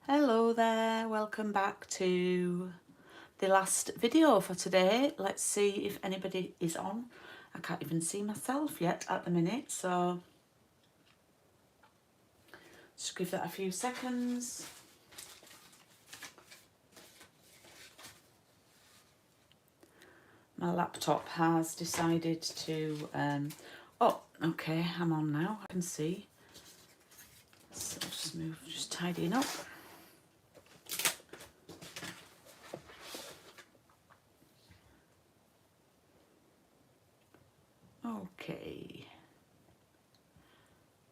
Hello there, welcome back to the last video for today. Let's see if anybody is on. I can't even see myself yet at the minute, so just give that a few seconds. My laptop has decided to, oh, okay, I'm on now, I can see. So just tidying up. Okay,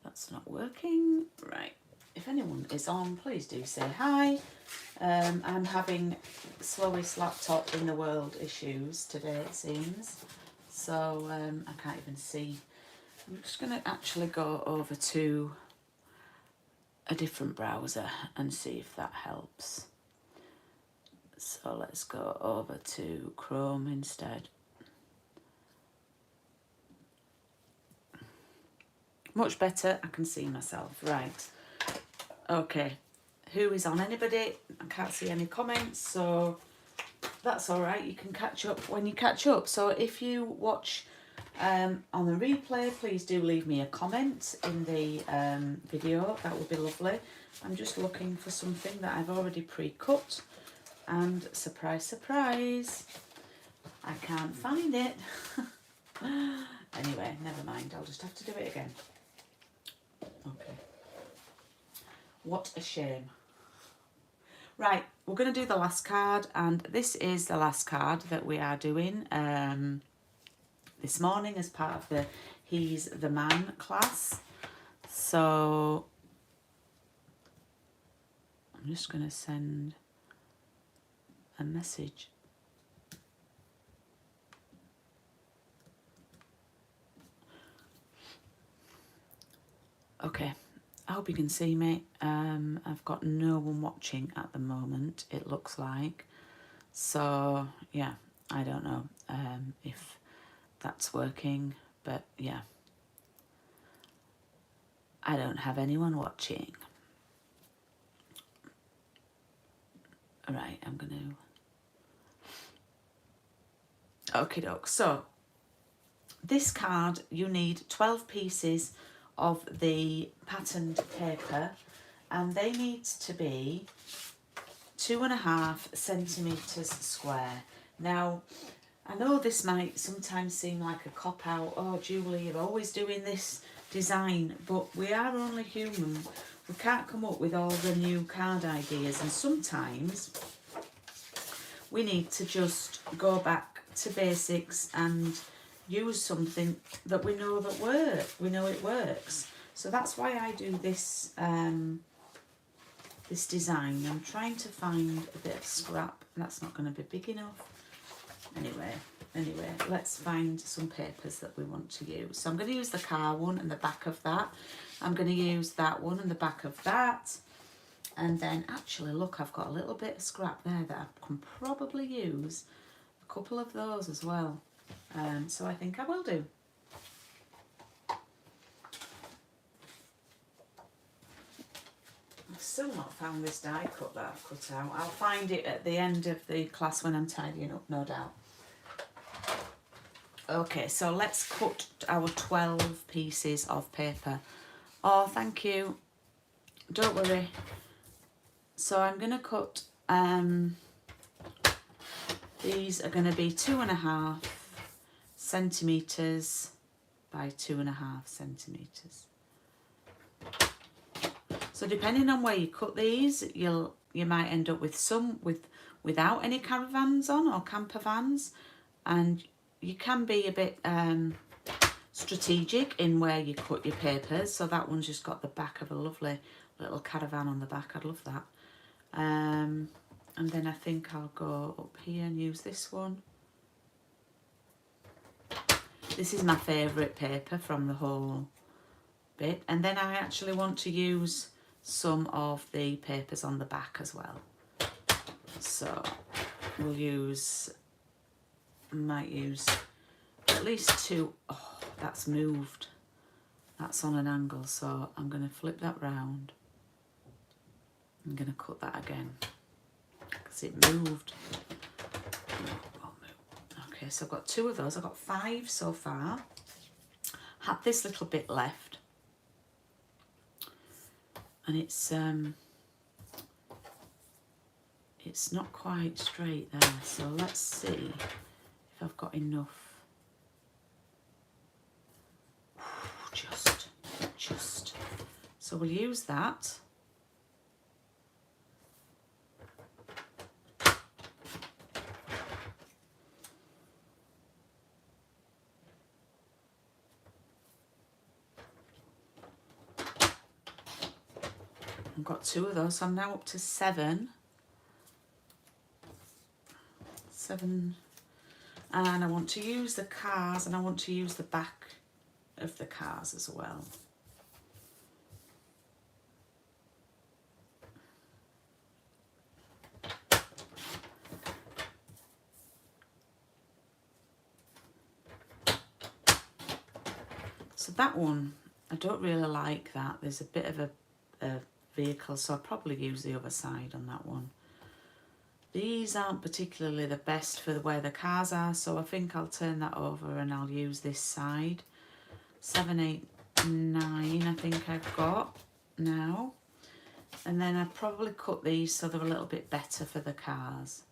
that's not working. Right, if anyone is on, please do say hi. I'm having the slowest laptop in the world issues today, it seems. So I can't even see. I'm just going to actually go over to a different browser and see if that helps. So let's go over to Chrome instead. Much better, I can see myself. Right, okay, who is on? Anybody? I can't see any comments, so that's all right, you can catch up when you catch up. So if you watch on the replay, please do leave me a comment in the video, that would be lovely. I'm just looking for something that I've already pre-cut, and surprise surprise, I can't find it. Anyway, never mind, I'll just have to do it again. Okay, what a shame. Right, we're going to do the last card, and this is the last card that we are doing this morning as part of the He's the Man class. So I'm just going to send a message. Okay, I hope you can see me. I've got no one watching at the moment, it looks like. So yeah, I don't know if that's working, but yeah, I don't have anyone watching. All right, I'm going to... Okie doke. So this card, you need 12 pieces of the patterned paper, and they need to be 2.5 centimetres square. Now, I know this might sometimes seem like a cop-out. Oh, Julie, you're always doing this design, but we are only human. We can't come up with all the new card ideas, and sometimes we need to just go back to basics and use something that we know it works. So that's why I do this this design. I'm trying to find a bit of scrap. That's not going to be big enough. Anyway, let's find some papers that we want to use. So I'm going to use the car one and the back of that. I'm going to use that one and the back of that. And then actually, look, I've got a little bit of scrap there that I can probably use a couple of those as well. So I think I will do. I've still not found this die cut that I've cut out. I'll find it at the end of the class when I'm tidying up, no doubt. Okay, so let's cut our 12 pieces of paper. Oh, thank you. Don't worry. So I'm going to cut, these are going to be 2.5 centimetres by 2.5 centimetres. So depending on where you cut these, you might end up with some without any caravans on or camper vans, and you can be a bit strategic in where you cut your papers. So that one's just got the back of a lovely little caravan on the back. I'd love that. And then I think I'll go up here and use this one. This is my favourite paper from the whole bit. And then I actually want to use some of the papers on the back as well. So we'll might use at least 2. Oh, that's moved. That's on an angle, so I'm going to flip that round. I'm going to cut that again because it moved. Okay, so I've got 2 of those. I've got 5 so far. Had this little bit left, and it's not quite straight there. So let's see if I've got enough. Just. So we'll use that. I've got 2 of those, so I'm now up to 7. 7. And I want to use the cars, and I want to use the back of the cars as well. So that one, I don't really like that. There's a bit of a vehicle, so I'll probably use the other side on that one. These aren't particularly the best for where the cars are, so I think I'll turn that over and I'll use this side. 7, 8, 9 I think I've got now. And then I'd probably cut these so they're a little bit better for the cars.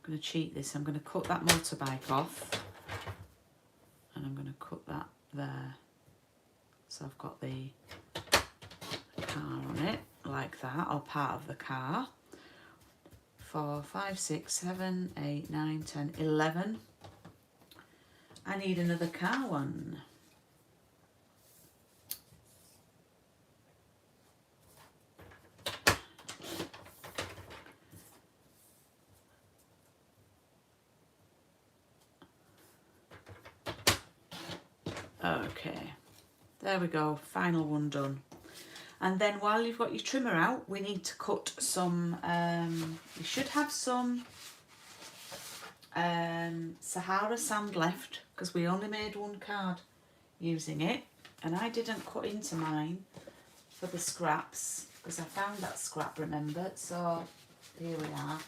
I'm going to cheat this. I'm going to cut that motorbike off, and I'm going to cut that there. So I've got the car on it like that, or part of the car. 4, 5, 6, 7, 8, 9, 10, 11. I need another car one. Okay, there we go, final one done. And then while you've got your trimmer out, we need to cut some, you should have some Sahara sand left, because we only made 1 card using it. And I didn't cut into mine for the scraps, because I found that scrap, remember? So here we are.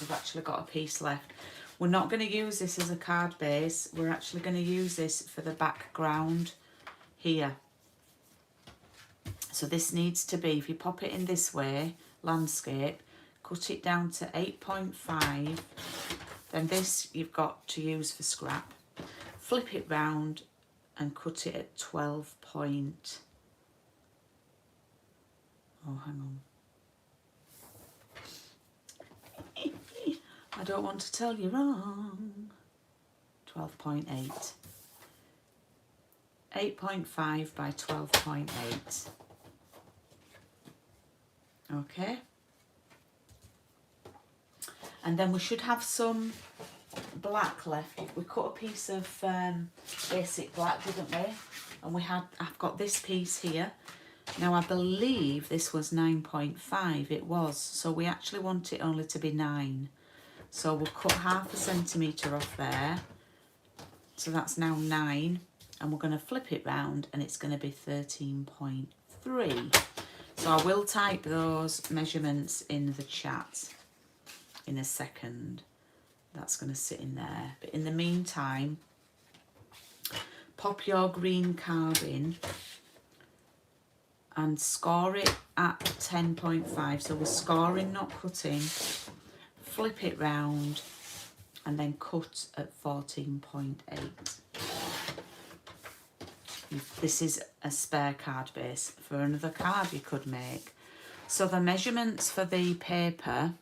We've actually got a piece left. We're not going to use this as a card base. We're actually going to use this for the background here. So this needs to be, if you pop it in this way, landscape, cut it down to 8.5. Then this you've got to use for scrap. Flip it round and cut it at 12 point. Oh, hang on. I don't want to tell you wrong. 12.8. 8.5 by 12.8. Okay. And then we should have some black left. We cut a piece of basic black, didn't we? And I've got this piece here. Now I believe this was 9.5. It was. So we actually want it only to be 9. So we'll cut 0.5 centimetre off there. So that's now 9. And we're going to flip it round and it's going to be 13.3. So I will type those measurements in the chat in a second. That's going to sit in there. But in the meantime, pop your green card in and score it at 10.5. So we're scoring, not cutting. Flip it round and then cut at 14.8. This is a spare card base for another card you could make. So the measurements for the paper,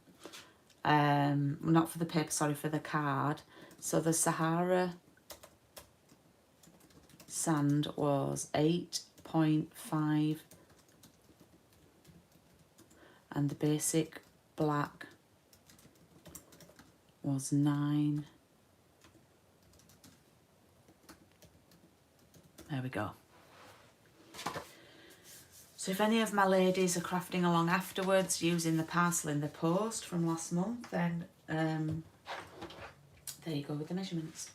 not for the paper, sorry, for the card. So the Sahara sand was 8.5 and the basic black was 9. There we go. So if any of my ladies are crafting along afterwards using the parcel in the post from last month, then there you go with the measurements.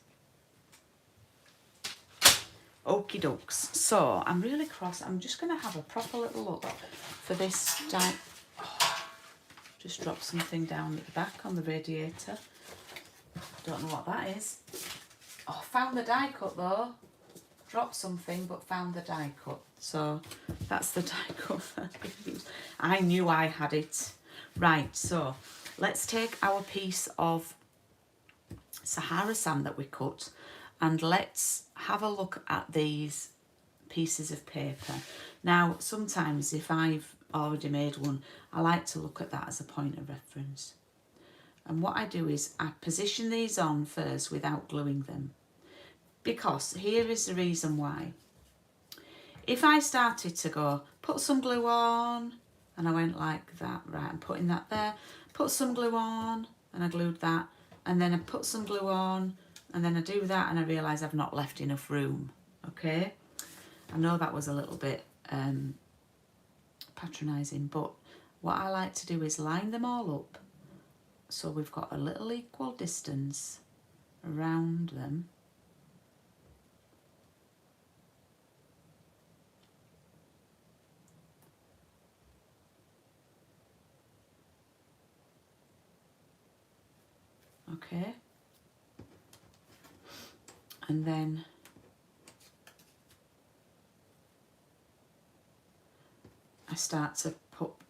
Okie dokes. So I'm really cross. I'm just going to have a proper little look for this die. Oh, just dropped something down at the back on the radiator. Don't know what that is. Oh, found the die cut though. Dropped something but found the die cut. So that's the die cut that I'm going to use. I knew I had it. Right, so let's take our piece of Sahara sand that we cut and let's have a look at these pieces of paper. Now, sometimes if I've already made one, I like to look at that as a point of reference. And what I do is I position these on first without gluing them. Because here is the reason why. If I started to go, put some glue on, and I went like that, right, I'm putting that there, put some glue on, and I glued that, and then I put some glue on, and then I do that, and I realise I've not left enough room, okay? I know that was a little bit patronising, but what I like to do is line them all up, so we've got a little equal distance around them. Okay, and then I start to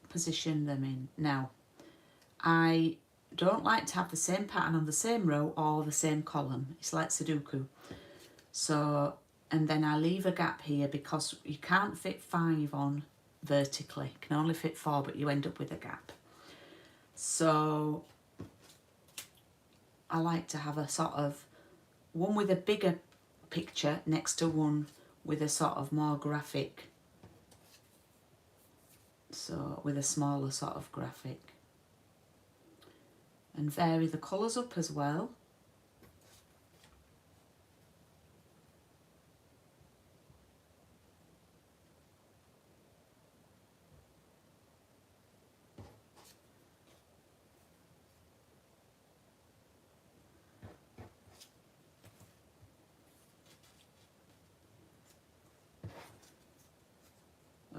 position them in. Now, I don't like to have the same pattern on the same row or the same column. It's like Sudoku. So, and then I leave a gap here because you can't fit 5 on vertically. You can only fit 4, but you end up with a gap. So I like to have a sort of one with a bigger picture next to one with a sort of more graphic, so with a smaller sort of graphic, and vary the colours up as well.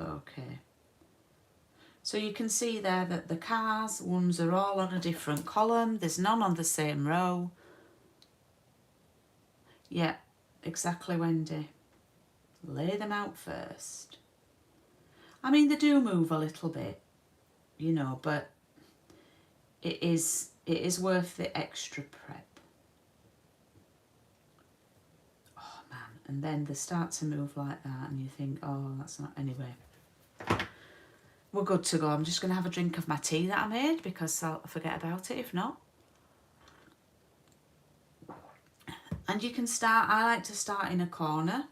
Okay, so you can see there that the cars ones are all on a different column. There's none on the same row. Yeah, exactly, Wendy. Lay them out first. I mean, they do move a little bit, you know, but it is worth the extra prep. Oh man, and then they start to move like that and you think, oh, that's not, anyway. We're good to go. I'm just going to have a drink of my tea that I made because I'll forget about it if not. And you can start, I like to start in a corner.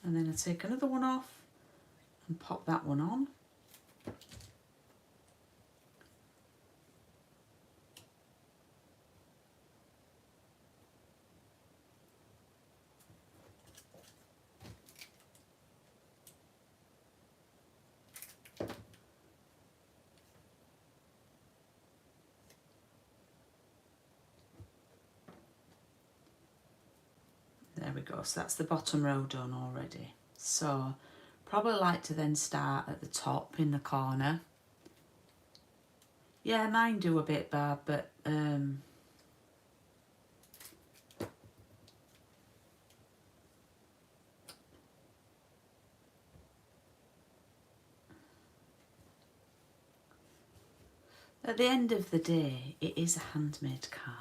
And then I take another one off and pop that one on. There we go, so that's the bottom row done already. So probably like to then start at the top in the corner. Yeah, mine do a bit, Barb, but at the end of the day, it is a handmade card.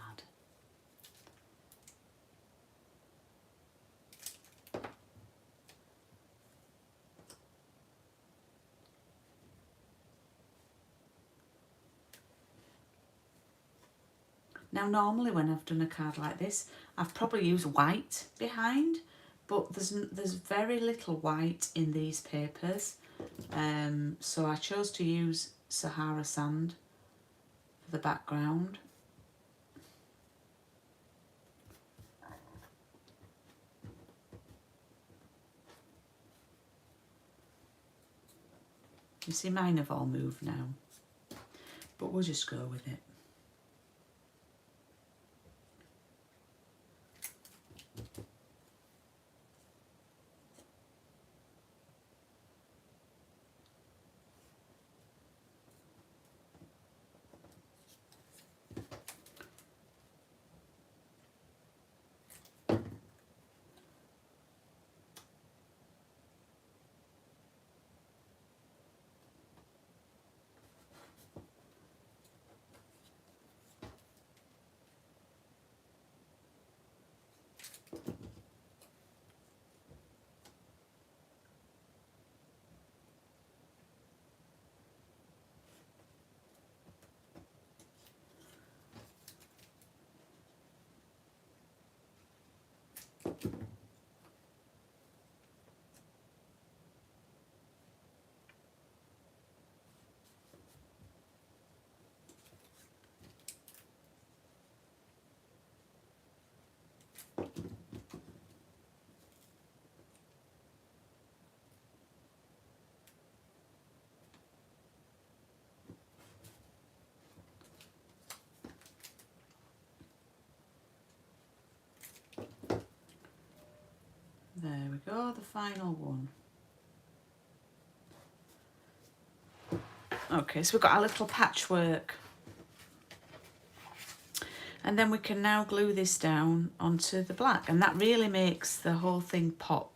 Now normally when I've done a card like this, I've probably used white behind, but there's very little white in these papers, so I chose to use Sahara sand for the background. You see mine have all moved now, but we'll just go with it. There we go, the final one. Okay, so we've got our little patchwork. And then we can now glue this down onto the black, and that really makes the whole thing pop.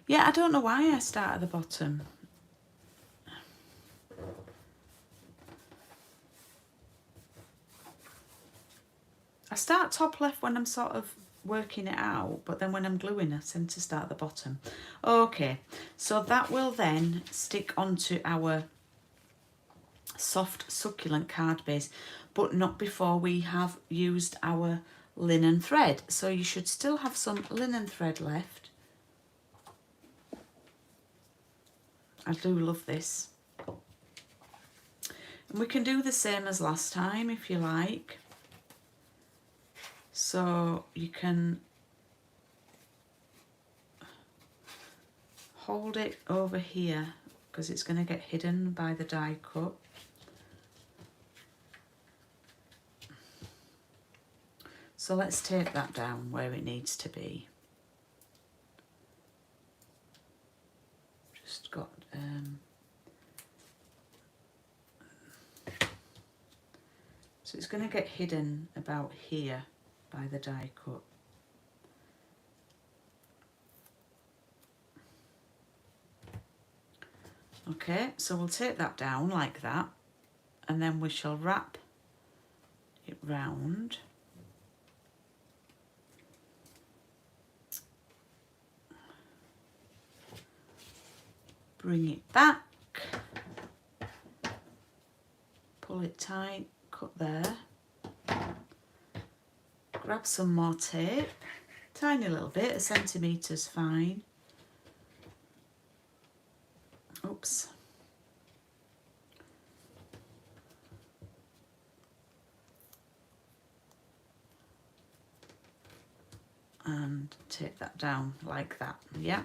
Yeah, I don't know why I start at the bottom. I start top left when I'm sort of working it out, but then when I'm gluing I tend to start at the bottom. Okay, so that will then stick onto our soft succulent card base, but not before we have used our linen thread. So you should still have some linen thread left. I do love this. And we can do the same as last time if you like. So you can hold it over here because it's going to get hidden by the die cut. So let's tape that down where it needs to be. Just got so it's going to get hidden about here by the die cut. Okay, so we'll take that down like that, and then we shall wrap it round. Bring it back, pull it tight, cut there, grab some more tape, tiny little bit, 1 centimetre's fine. Oops. And take that down like that, yeah.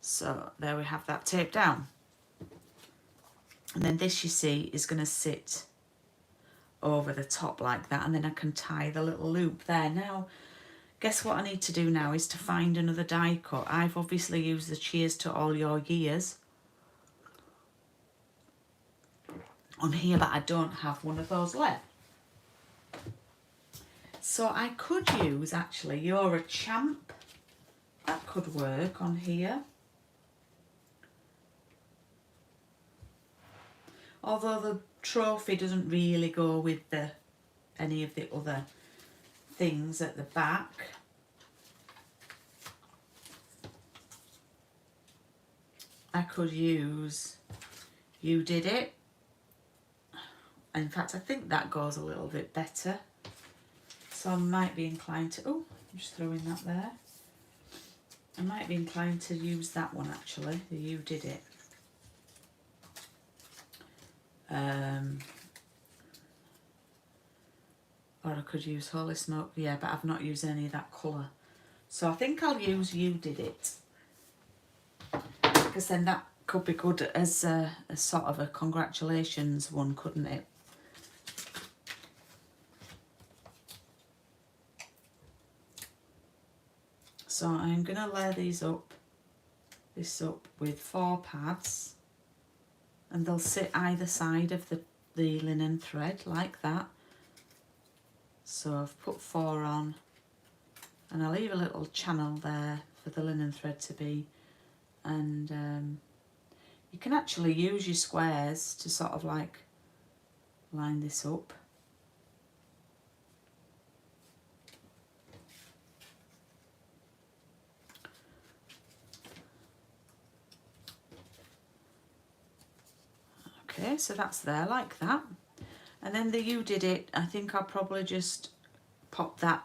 So there we have that taped down. And then this, you see, is going to sit over the top like that, and then I can tie the little loop there. Now, guess what I need to do now is to find another die cut. I've obviously used the Cheers to All Your Years on here, but I don't have one of those left. So I could use, actually, You're a Champ. That could work on here. although the trophy doesn't really go with any of the other things at the back. I could use You Did It. In fact, I think that goes a little bit better. So I might be inclined to, oh, I'm just throwing that there. I might be inclined to use that one actually, the You Did It. Or I could use Holy Smoke, yeah, but I've not used any of that colour. So I think I'll use You Did It. Because then that could be good as a sort of a congratulations one, couldn't it? So I'm going to layer this up with 4 pads, and they'll sit either side of the linen thread like that. So I've put 4 on, and I'll leave a little channel there for the linen thread to be, and you can actually use your squares to sort of like line this up. Okay, so that's there like that. And then the You Did It, I think I'll probably just pop that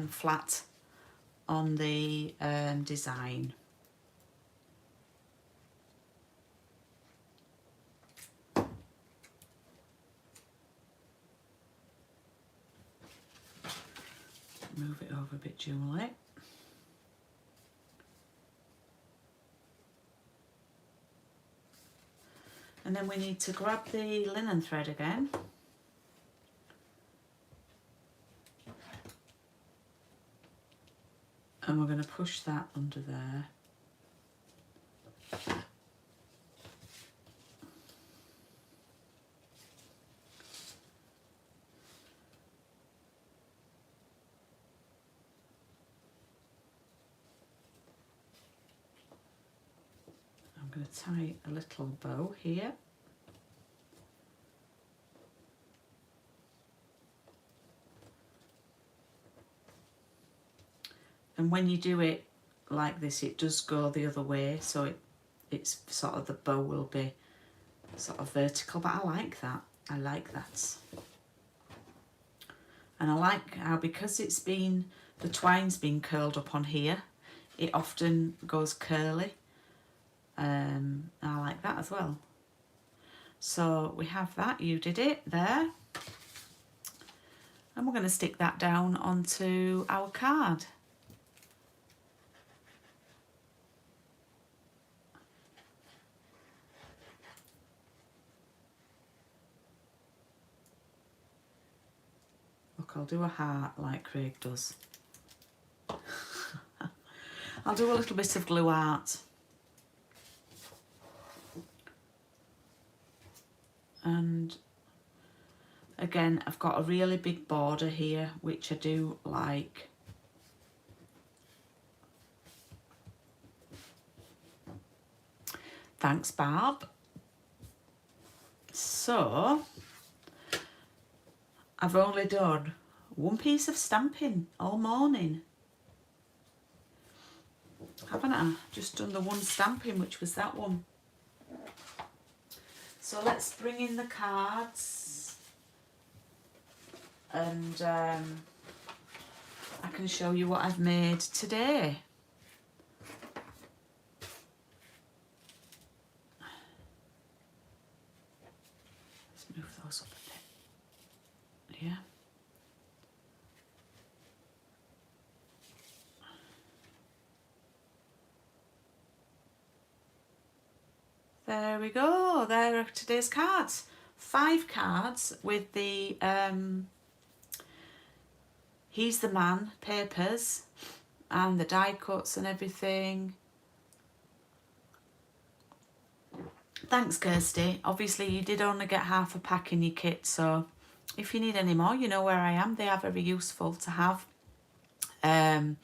flat on the design. Move it over a bit, Julie. And then we need to grab the linen thread again. And we're going to push that under there. I'm going to tie a little bow here. And when you do it like this, it does go the other way, so it's sort of, the bow will be sort of vertical, but I like that. I like that. And I like how, because it's been, the twine's been curled up on here, it often goes curly. I like that as well. So we have that, You Did It there. And we're going to stick that down onto our card. Look, I'll do a heart like Craig does. I'll do a little bit of glue art. And again, I've got a really big border here, which I do like. Thanks, Barb. So I've only done one piece of stamping all morning, haven't I? Just done the one stamping, which was that one. So let's bring in the cards, and I can show you what I've made today. Let's move those up a bit. Yeah. There we go, there are today's cards. 5 cards with the He's the Man papers and the die cuts and everything. Thanks, Kirsty. Obviously you did only get half a pack in your kit, so if you need any more, you know where I am. They are very useful to have. And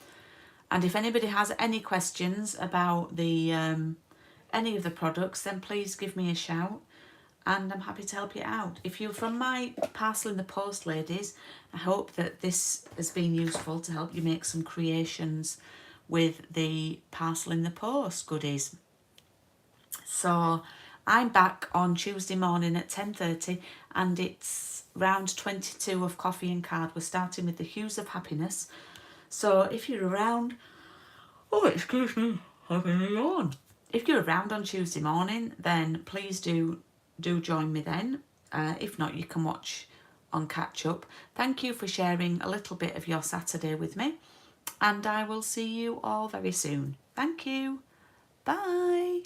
if anybody has any questions about the any of the products, then please give me a shout. and I'm happy to help you out. If you're from my Parcel in the Post ladies, I hope that this has been useful to help you make some creations with the Parcel in the Post goodies. So I'm back on Tuesday morning at 10:30, and it's round 22 of Coffee and Card. We're starting with the Hues of Happiness. So if you're around, oh excuse me, having a yawn. If you're around on Tuesday morning, then please do join me then. If not, you can watch on catch up. Thank you for sharing a little bit of your Saturday with me, and I will see you all very soon. Thank you. Bye.